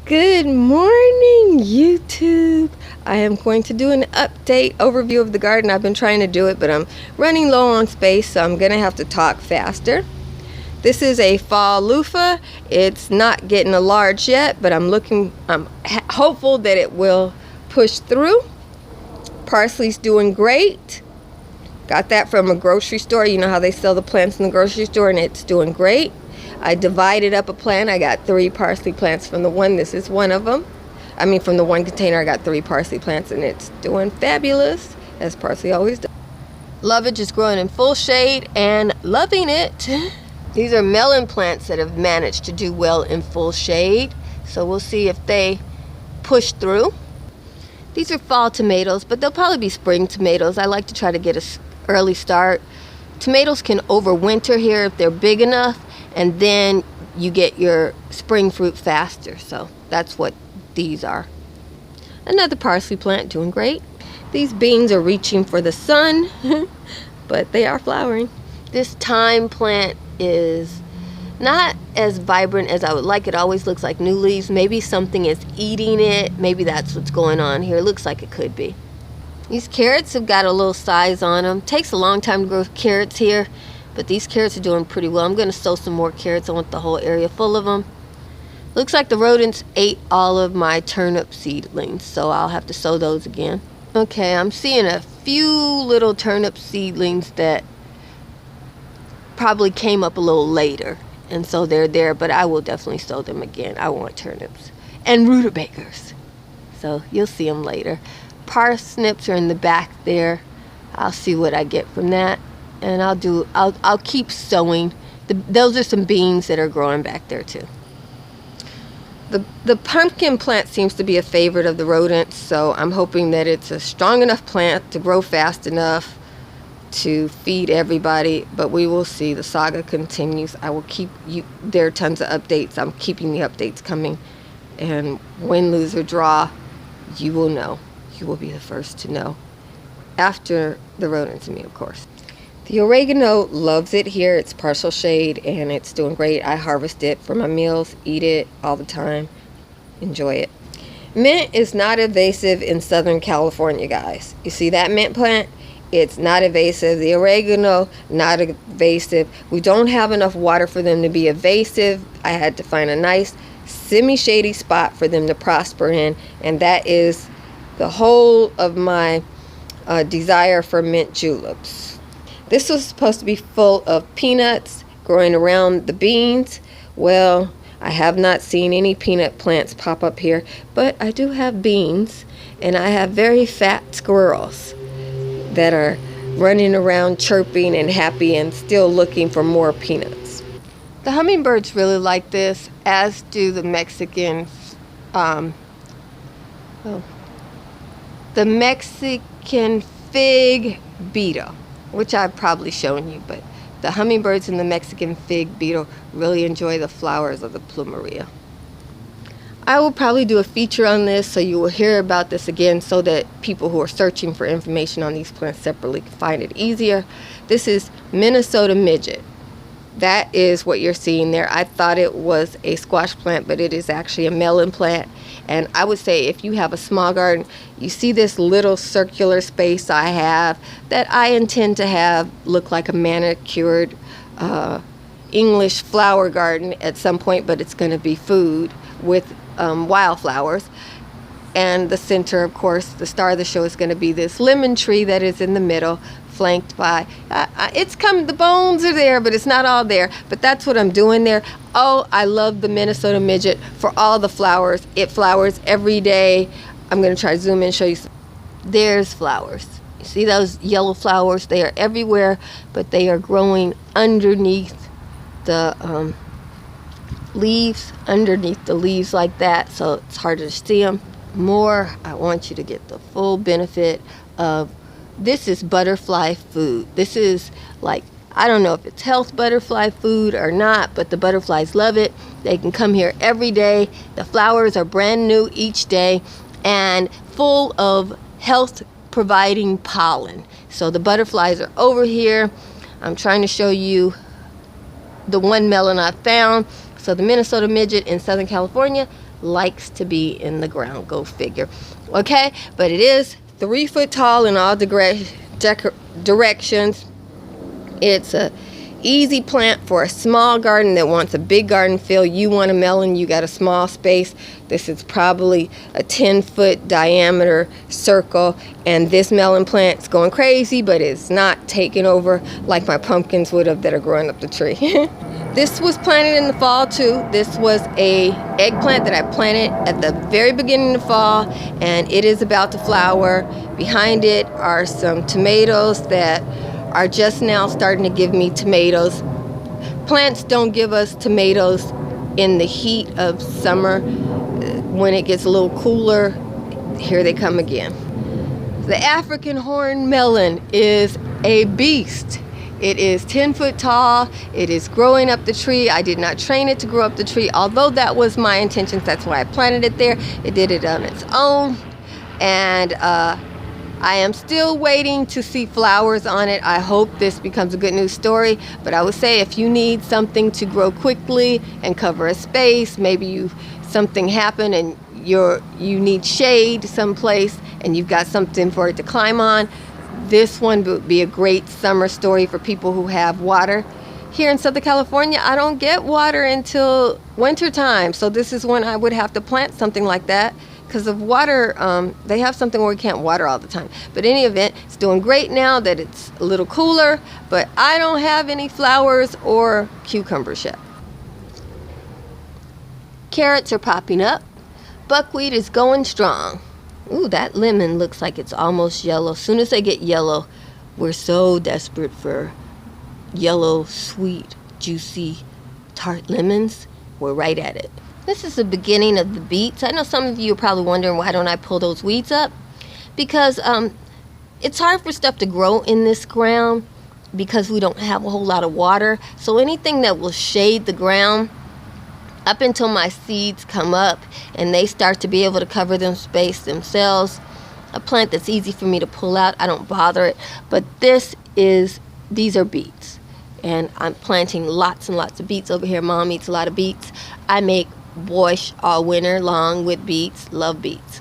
Good morning, YouTube. I am going to do an update overview of the garden. I've been trying to do it, but I'm running low on space, so I'm going to have to talk faster. This is a fall loofah. It's not getting a large yet, but I'm hopeful that it will push through. Parsley's doing great. Got that from a grocery store. You know how they sell the plants in the grocery store, and it's doing great. I divided up a plant. I got 3 parsley plants from the one. This is one of them. From the one container, I got 3 parsley plants, and it's doing fabulous, as parsley always does. Lovage is growing in full shade and loving it. These are melon plants that have managed to do well in full shade, so we'll see if they push through. These are fall tomatoes, but they'll probably be spring tomatoes. I like to try to get an early start. Tomatoes can overwinter here if they're big enough, and then you get your spring fruit faster. So that's what these are. Another parsley plant doing great. These beans are reaching for the sun, but they are flowering. This thyme plant is not as vibrant as I would like. It always looks like new leaves. Maybe something is eating it. Maybe that's what's going on here. It looks like it could be. These carrots have got a little size on them. Takes a long time to grow carrots here, but these carrots are doing pretty well. I'm going to sow some more carrots. I want the whole area full of them. Looks like the rodents ate all of my turnip seedlings, so I'll have to sow those again. Okay, I'm seeing a few little turnip seedlings that probably came up a little later, and so they're there, but I will definitely sow them again. I want turnips and rutabagas, so you'll see them later. Parsnips are in the back there. I'll see what I get from that, and I'll keep sowing. Those are some beans that are growing back there too. The pumpkin plant seems to be a favorite of the rodents, so I'm hoping that it's a strong enough plant to grow fast enough to feed everybody, but we will see. The saga continues. I will keep you. There are tons of updates. I'm keeping the updates coming, and win, lose, or draw, you will know. You will be the first to know, after the rodents and me, of course. The oregano loves it here. It's partial shade and it's doing great. I harvest it for my meals, eat it all the time, enjoy it. Mint is not invasive in Southern California, guys. You see that mint plant? It's not invasive. The oregano, not invasive. We don't have enough water for them to be invasive. I had to find a nice semi-shady spot for them to prosper in, and that is the whole of my desire for mint juleps. This was supposed to be full of peanuts growing around the beans. Well, I have not seen any peanut plants pop up here, but I do have beans, and I have very fat squirrels that are running around chirping and happy and still looking for more peanuts. The hummingbirds really like this, as do the Mexican fig beetle, which I've probably shown you, but the hummingbirds and the Mexican fig beetle really enjoy the flowers of the plumeria. I will probably do a feature on this, so you will hear about this again, so that people who are searching for information on these plants separately can find it easier. This is Minnesota midget. That is what you're seeing there. I thought it was a squash plant, but it is actually a melon plant. And I would say if you have a small garden, you see this little circular space I have that I intend to have look like a manicured English flower garden at some point, but it's going to be food with wildflowers. And the center, of course, the star of the show is going to be this lemon tree that is in the middle, flanked by, the bones are there, but it's not all there. But that's what I'm doing there. Oh, I love the Minnesota midget for all the flowers. It flowers every day. I'm going to try to zoom in and show you. There's flowers. You see those yellow flowers? They are everywhere, but they are growing underneath the leaves, like that, so it's harder to see them. More, I want you to get the full benefit of, this is butterfly food. This is like, I don't know if it's health butterfly food or not, but the butterflies love it. They can come here every day. The flowers are brand new each day and full of health providing pollen. So the butterflies are over here. I'm trying to show you the one melon I found. So the Minnesota midget in Southern California likes to be in the ground. Go figure. Okay, but it is 3 foot tall in all directions. It's a easy plant for a small garden that wants a big garden feel. You want a melon, you got a small space. This is probably a 10-foot diameter circle, and this melon plant's going crazy, but it's not taking over like my pumpkins would have that are growing up the tree. This was planted in the fall too. This was a eggplant that I planted at the very beginning of the fall, and it is about to flower. Behind it are some tomatoes that are just now starting to give me tomatoes. Plants don't give us tomatoes in the heat of summer. When it gets a little cooler, here they come again. The African horn melon is a beast. It is 10 foot tall. It is growing up the tree. I did not train it to grow up the tree, although that was my intention. That's why I planted it there. It did it on its own. And I am still waiting to see flowers on it. I hope this becomes a good news story, but I would say if you need something to grow quickly and cover a space, maybe something happened and you need shade someplace and you've got something for it to climb on, this one would be a great summer story for people who have water. Here in Southern California, I don't get water until winter time, so this is when I would have to plant something like that. Because of water, they have something where we can't water all the time. But in any event, it's doing great now that it's a little cooler, but I don't have any flowers or cucumbers yet. Carrots are popping up. Buckwheat is going strong. Ooh, that lemon looks like it's almost yellow. As soon as they get yellow, we're so desperate for yellow, sweet, juicy, tart lemons. We're right at it. This is the beginning of the beets. I know some of you are probably wondering, why don't I pull those weeds up? Because it's hard for stuff to grow in this ground because we don't have a whole lot of water. So anything that will shade the ground up until my seeds come up and they start to be able to cover them space themselves, a plant that's easy for me to pull out, I don't bother it. But these are beets. And I'm planting lots and lots of beets over here. Mom eats a lot of beets. I make borscht all winter long with beets. Love beets.